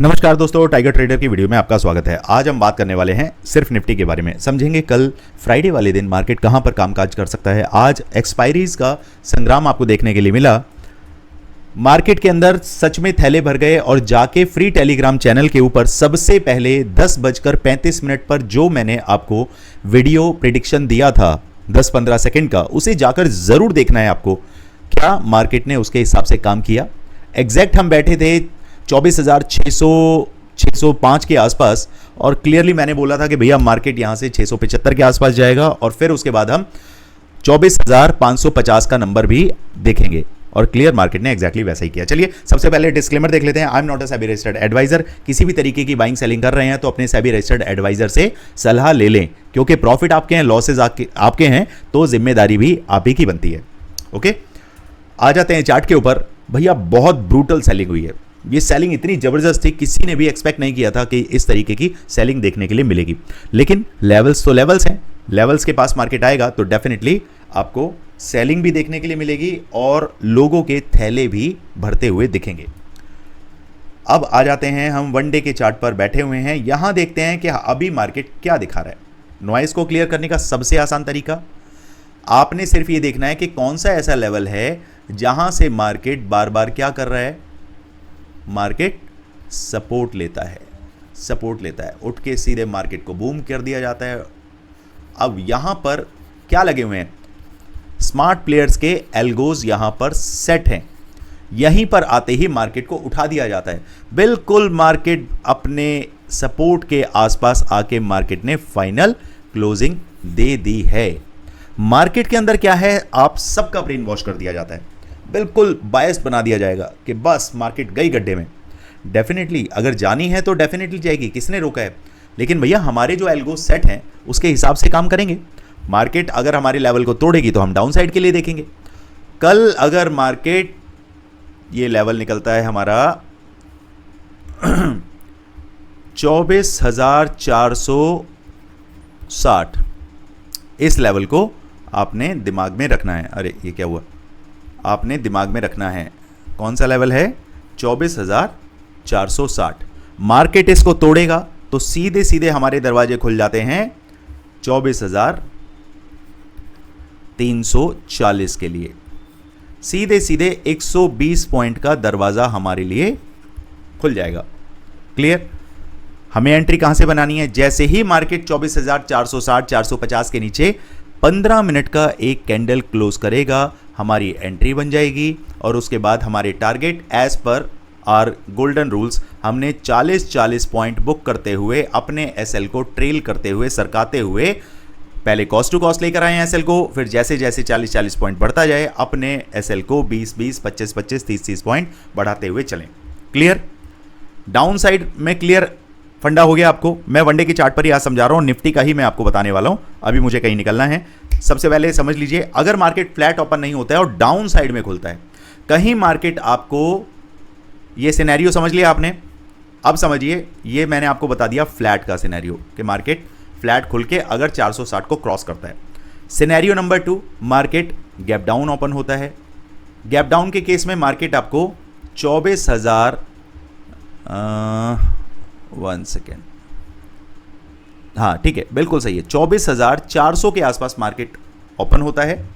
नमस्कार दोस्तों, tiger trader की वीडियो में आपका स्वागत है। आज हम बात करने वाले हैं सिर्फ निफ्टी के बारे में। समझेंगे कल फ्राइडे वाले दिन मार्केट कहां पर कामकाज कर सकता है। आज एक्सपायरीज का संग्राम आपको देखने के लिए मिला। मार्केट के अंदर सच में थैले भर गए और जाके फ्री टेलीग्राम चैनल के ऊपर सबसे पहले 10:35 पर जो मैंने आपको वीडियो प्रेडिक्शन दिया था 10-15 सेकेंड का, उसे जाकर जरूर देखना है आपको। क्या मार्केट ने उसके हिसाब से काम किया। एग्जैक्ट हम बैठे थे 24,605 के आसपास और क्लियरली मैंने बोला था कि भैया मार्केट यहां से 675 के आसपास जाएगा और फिर उसके बाद हम 24,550 का नंबर भी देखेंगे और क्लियर मार्केट ने एग्जैक्टली वैसा ही किया। चलिए सबसे पहले डिस्क्लेमर देख लेते हैं। I am not a SEBI registered adviser. किसी भी तरीके की बाइंग सेलिंग कर रहे हैं तो अपने सेबी रजिस्टर्ड एडवाइजर से सलाह ले लें, क्योंकि प्रॉफिट आपके हैं, लॉसेज आपके हैं, तो जिम्मेदारी भी आप ही की बनती है। ओके, आ जाते हैं चार्ट के ऊपर। भैया बहुत ब्रूटल सेलिंग हुई है। ये सेलिंग इतनी जबरदस्त थी, किसी ने भी एक्सपेक्ट नहीं किया था कि इस तरीके की सेलिंग देखने के लिए मिलेगी। लेकिन लेवल्स तो लेवल्स हैं, लेवल्स के पास मार्केट आएगा तो डेफिनेटली आपको सेलिंग भी देखने के लिए मिलेगी और लोगों के थैले भी भरते हुए दिखेंगे। अब आ जाते हैं हम वनडे के चार्ट पर बैठे हुए हैं। यहां देखते हैं कि अभी मार्केट क्या दिखा रहा है। नॉइज को क्लियर करने का सबसे आसान तरीका, आपने सिर्फ ये देखना है कि कौन सा ऐसा लेवल है जहां से मार्केट बार बार क्या कर रहा है, मार्केट सपोर्ट लेता है, सपोर्ट लेता है, उठ के सीधे मार्केट को बूम कर दिया जाता है। अब यहां पर क्या लगे हुए हैं, स्मार्ट प्लेयर्स के एल्गोज यहां पर सेट हैं। यहीं पर आते ही मार्केट को उठा दिया जाता है। बिल्कुल मार्केट अपने सपोर्ट के आसपास आके मार्केट ने फाइनल क्लोजिंग दे दी है। मार्केट के अंदर क्या है, आप सबका ब्रेन वॉश कर दिया जाता है, बिल्कुल बायस बना दिया जाएगा कि बस मार्केट गई गड्ढे में। डेफिनेटली अगर जानी है तो डेफिनेटली जाएगी, किसने रोका है। लेकिन भैया हमारे जो एल्गो सेट हैं उसके हिसाब से काम करेंगे। मार्केट अगर हमारे लेवल को तोड़ेगी तो हम डाउन साइड के लिए देखेंगे। कल अगर मार्केट ये लेवल निकलता है हमारा 24,460, इस लेवल को आपने दिमाग में रखना है। अरे ये क्या हुआ, आपने दिमाग में रखना है कौन सा लेवल है, 24,460। मार्केट इसको तोड़ेगा तो सीधे सीधे हमारे दरवाजे खुल जाते हैं 24,340 के लिए। सीधे सीधे 120 पॉइंट का दरवाजा हमारे लिए खुल जाएगा। क्लियर। हमें एंट्री कहां से बनानी है, जैसे ही मार्केट 24,460 450 के नीचे 15 मिनट का एक कैंडल क्लोज करेगा, हमारी एंट्री बन जाएगी और उसके बाद हमारे target as per our golden rules हमने 40 पॉइंट बुक करते हुए अपने एसएल को ट्रेल करते हुए, सरकाते हुए, पहले कॉस्ट टू कॉस्ट लेकर आए एसएल को, फिर जैसे जैसे 40 पॉइंट बढ़ता जाए अपने एसएल को 20 25 30 पॉइंट बढ़ाते हुए चलें। क्लियर। डाउन साइड में क्लियर फंडा हो गया आपको। मैं वनडे के चार्ट पर ही आज समझा रहा हूं, निफ्टी का ही मैं आपको बताने वाला हूं। अभी मुझे कहीं निकलना है। सबसे पहले समझ लीजिए, अगर मार्केट फ्लैट ओपन नहीं होता है और डाउन साइड में खुलता है, कहीं मार्केट आपको, ये सिनेरियो समझ लिया आपने। अब समझिए, ये मैंने आपको बता दिया फ्लैट का सिनेरियो कि मार्केट फ्लैट खुल के अगर 460 को क्रॉस करता है। Scenario number 2, market gap down open होता है। गैप डाउन के केस में मार्केट आपको 24,000 1 सेकेंड, हाँ ठीक है, बिल्कुल सही है, 24,400 के आसपास मार्केट ओपन होता है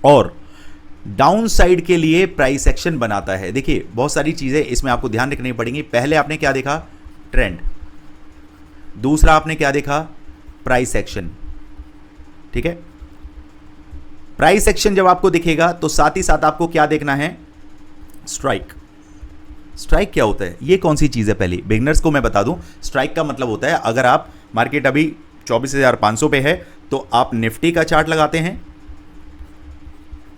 और डाउन साइड के लिए प्राइस एक्शन बनाता है। देखिए बहुत सारी चीजें इसमें आपको ध्यान रखनी पड़ेंगी। पहले आपने क्या देखा, ट्रेंड। दूसरा आपने क्या देखा, प्राइस एक्शन। ठीक है, प्राइस एक्शन जब आपको दिखेगा तो साथ ही साथ आपको क्या देखना है, स्ट्राइक। स्ट्राइक क्या होता है, ये कौन सी चीज़ है, पहले बिगनर्स को मैं बता दूं। स्ट्राइक का मतलब होता है, अगर आप मार्केट अभी 24,500 पे है तो आप निफ्टी का चार्ट लगाते हैं,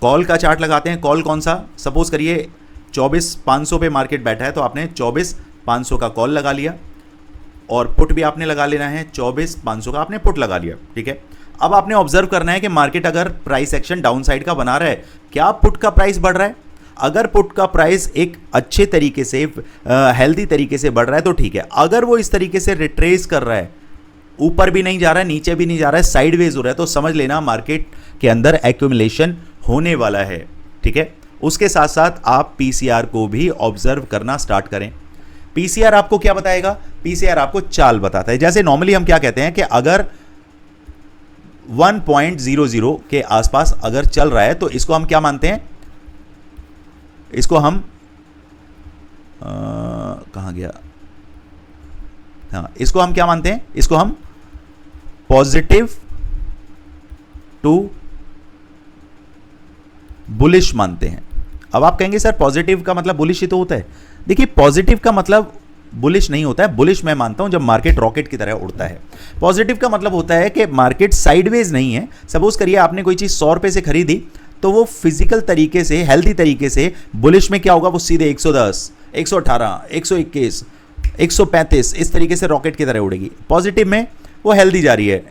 कॉल का चार्ट लगाते हैं। कॉल कौन सा, सपोज करिए 24,500 पे मार्केट बैठा है तो आपने 24,500 का कॉल लगा लिया और पुट भी आपने लगा लेना है, 24,500 का आपने पुट लगा लिया। ठीक है, अब आपने ऑब्जर्व करना है कि मार्केट अगर प्राइस एक्शन डाउन साइड का बना रहा है, क्या पुट का प्राइस बढ़ रहा है। अगर पुट का प्राइस एक अच्छे तरीके से, हेल्दी तरीके से बढ़ रहा है तो ठीक है। अगर वो इस तरीके से रिट्रेस कर रहा है, ऊपर भी नहीं जा रहा है, नीचे भी नहीं जा रहा है, साइडवेज हो रहा है, तो समझ लेना मार्केट के अंदर एक्यूमुलेशन होने वाला है। ठीक है, उसके साथ साथ आप पीसीआर को भी ऑब्जर्व करना स्टार्ट करें। पीसीआर आपको क्या बताएगा? पीसीआर आपको चाल बताता है। जैसे नॉर्मली हम क्या कहते हैं कि अगर 1.00 के आसपास अगर चल रहा है तो इसको हम क्या मानते हैं? इसको हम कहां गया? हाँ, इसको हम क्या मानते हैं? इसको हम पॉजिटिव टू बुलिश मानते हैं। अब आप कहेंगे सर पॉजिटिव का मतलब बुलिश ही तो होता है। देखिए पॉजिटिव का मतलब बुलिश नहीं होता है। बुलिश मैं मानता हूं जब मार्केट रॉकेट की तरह उड़ता है। पॉजिटिव का मतलब होता है कि मार्केट साइडवेज नहीं है। सपोज करिए आपने कोई चीज 100 रुपए से खरीदी तो वो फिजिकल तरीके से, हेल्थी तरीके से बुलिश में क्या होगा? वो सीधे 110, 118, 121, 135 इस तरीके से रॉकेट की तरह उड़ेगी। पॉजिटिव में वो हेल्दी जा रही है,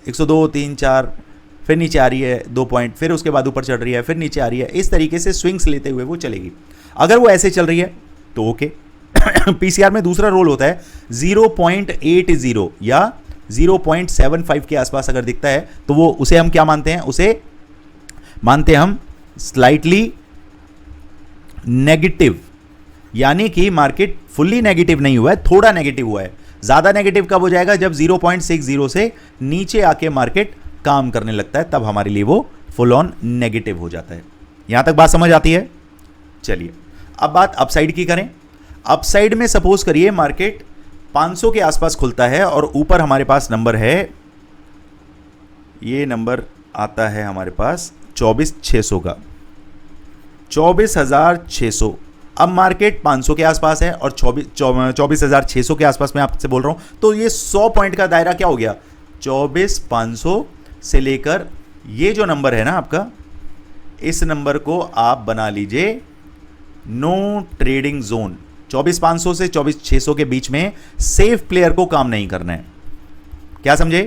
102, 3, 4, फिर नीचे आ रही है 2 पॉइंट, फिर उसके बाद ऊपर चढ़ रही है, फिर नीचे आ रही है। इस तरीके से स्विंग्स लेते हुए वो चलेगी। अगर वो ऐसे चल रही है तो ओके। पीसीआर में दूसरा रोल होता है 0.80 या 0.75 के आसपास अगर दिखता है तो वो उसे हम क्या मानते हैं? उसे मानते हम स्लाइटली नेगेटिव, यानी कि मार्केट फुल्ली नेगेटिव नहीं हुआ है, थोड़ा नेगेटिव हुआ है। ज्यादा नेगेटिव कब हो जाएगा? जब 0.60 से नीचे आके मार्केट काम करने लगता है, तब हमारे लिए वो फुल ऑन नेगेटिव हो जाता है। यहां तक बात समझ आती है? चलिए अब बात अपसाइड की करें। अपसाइड में सपोज करिए मार्केट 500 के आसपास खुलता है और ऊपर हमारे पास नंबर है, ये नंबर आता है हमारे पास 24,600 का, 24,600। अब मार्केट 500 के आसपास है और 24,600 के आसपास मैं आपसे बोल रहा हूं, तो ये 100 पॉइंट का दायरा क्या हो गया? 24,500 से लेकर ये जो नंबर है ना आपका, इस नंबर को आप बना लीजिए नो ट्रेडिंग जोन। 24,500 से 24,600 के बीच में सेफ प्लेयर को काम नहीं करना है। क्या समझे?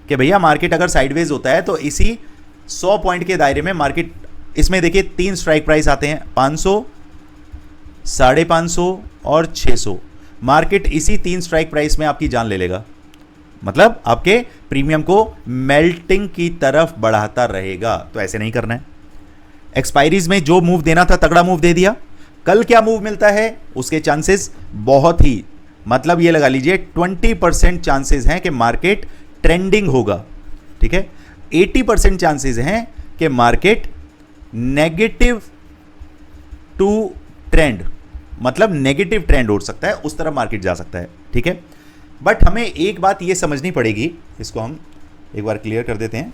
कि भैया मार्केट अगर साइडवेज होता है तो इसी 100 पॉइंट के दायरे में मार्केट, इसमें देखिए 3 स्ट्राइक प्राइस आते हैं, 500, 550 और 600। मार्केट इसी 3 स्ट्राइक प्राइस में आपकी जान ले लेगा, मतलब आपके प्रीमियम को मेल्टिंग की तरफ बढ़ाता रहेगा। तो ऐसे नहीं करना है। एक्सपायरीज में जो मूव देना था तगड़ा मूव दे दिया। कल क्या मूव मिलता है उसके चांसेस बहुत ही, मतलब ये लगा लीजिए 20% चांसेस हैं कि मार्केट ट्रेंडिंग होगा। ठीक है, 80% चांसेस हैं कि मार्केट नेगेटिव टू ट्रेंड, मतलब नेगेटिव ट्रेंड उड़ सकता है, उस तरफ मार्केट जा सकता है। ठीक है, बट हमें एक बात ये समझनी पड़ेगी, इसको हम एक बार क्लियर कर देते हैं।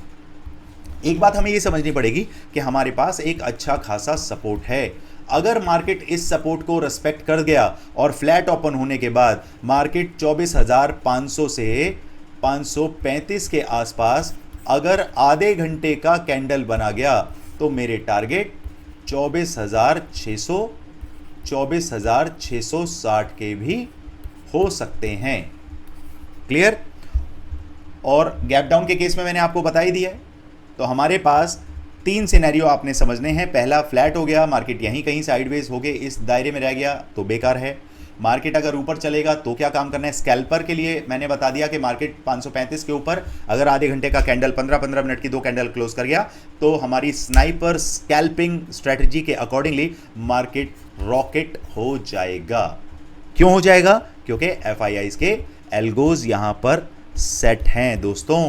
एक बात हमें ये समझनी पड़ेगी कि हमारे पास एक अच्छा खासा सपोर्ट है। अगर मार्केट इस सपोर्ट को रिस्पेक्ट कर गया और फ्लैट ओपन होने के बाद मार्केट 24,500 से 535 के आसपास अगर आधे घंटे का कैंडल बना गया तो मेरे टारगेट 24,600, 24,660 के भी हो सकते हैं। क्लियर? और गैप डाउन के केस में मैंने आपको बता ही दिया है। तो हमारे पास 3 सिनेरियो आपने समझने हैं। पहला, फ्लैट हो गया, मार्केट यहीं कहीं साइडवेज हो गए, इस दायरे में रह गया तो बेकार है। मार्केट अगर ऊपर चलेगा तो क्या काम करना है? स्कैल्पर के लिए मैंने बता दिया कि मार्केट 535 के ऊपर अगर आधे घंटे का कैंडल 15-15 मिनट की 2 कैंडल क्लोज कर गया तो हमारी स्नाइपर स्कैल्पिंग स्ट्रेटजी के अकॉर्डिंगली मार्केट रॉकेट हो जाएगा। क्यों हो जाएगा? क्योंकि FIIs के एल्गोज यहां पर सेट हैं दोस्तों।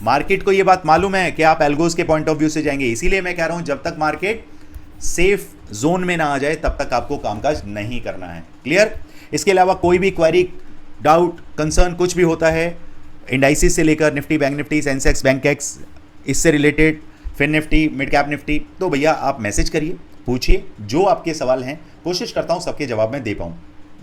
मार्केट को यह बात मालूम है कि आप एल्गोज के पॉइंट ऑफ व्यू से जाएंगे, इसीलिए मैं कह रहा हूं जब तक मार्केट सेफ जोन में ना आ जाए तब तक आपको कामकाज नहीं करना है। क्लियर? इसके अलावा कोई भी क्वेरी, डाउट, कंसर्न कुछ भी होता है इंडाइसिस से लेकर निफ्टी, बैंक निफ्टी, सेंसेक्स, बैंक एक्स, इससे related fin Nifty, mid cap Nifty, तो भैया आप मैसेज करिए, पूछिए, जो आपके सवाल हैं कोशिश करता हूं सबके जवाब मैं दे पाऊं,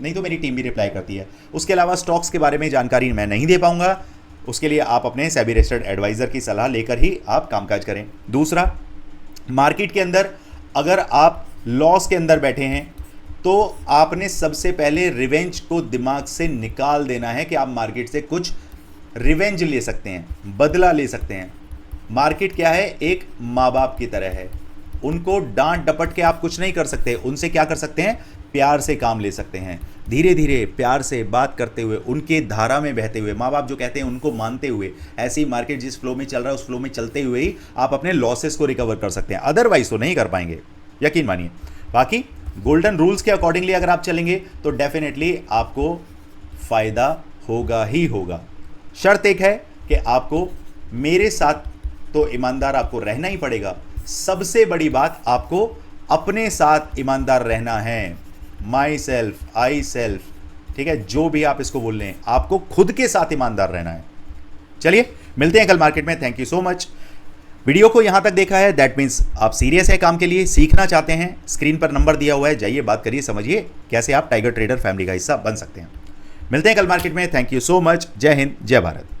नहीं तो मेरी टीम भी रिप्लाई करती है। उसके अलावा स्टॉक्स के बारे में जानकारी मैं नहीं दे पाऊंगा, उसके लिए आप अपने सेबी रजिस्टर्ड एडवाइजर की सलाह लेकर ही आप कामकाज करें। दूसरा, मार्केट के अंदर अगर आप लॉस के अंदर बैठे हैं तो आपने सबसे पहले रिवेंज को दिमाग से निकाल देना है कि आप मार्केट से कुछ रिवेंज ले सकते हैं, बदला ले सकते हैं। मार्केट क्या है? एक माँ बाप की तरह है, उनको डांट डपट के आप कुछ नहीं कर सकते। उनसे क्या कर सकते हैं? प्यार से काम ले सकते हैं, धीरे धीरे प्यार से बात करते हुए, उनके धारा में बहते हुए, माँ बाप जो कहते हैं उनको मानते हुए, ऐसी मार्केट जिस फ्लो में चल रहा है उस फ्लो में चलते हुए ही आप अपने लॉसेस को रिकवर कर सकते हैं। अदरवाइज तो नहीं कर पाएंगे, यकीन मानिए। बाकी गोल्डन रूल्स के अकॉर्डिंगली अगर आप चलेंगे तो डेफिनेटली आपको फायदा होगा ही होगा। शर्त एक है कि आपको मेरे साथ तो ईमानदार आपको रहना ही पड़ेगा। सबसे बड़ी बात, आपको अपने साथ ईमानदार रहना है। माई सेल्फ, आई सेल्फ, ठीक है, जो भी आप इसको बोल रहे हैं, आपको खुद के साथ ईमानदार रहना है। चलिए मिलते हैं कल मार्केट में। Thank you so much. Video को यहां तक देखा है, दैट मीन्स आप सीरियस है काम के लिए, सीखना चाहते हैं। स्क्रीन पर नंबर दिया हुआ है, जाइए बात करिए, समझिए कैसे आप टाइगर ट्रेडर फैमिली का हिस्सा बन सकते हैं। मिलते हैं कल मार्केट में। Thank you so much. जय हिंद, जय भारत।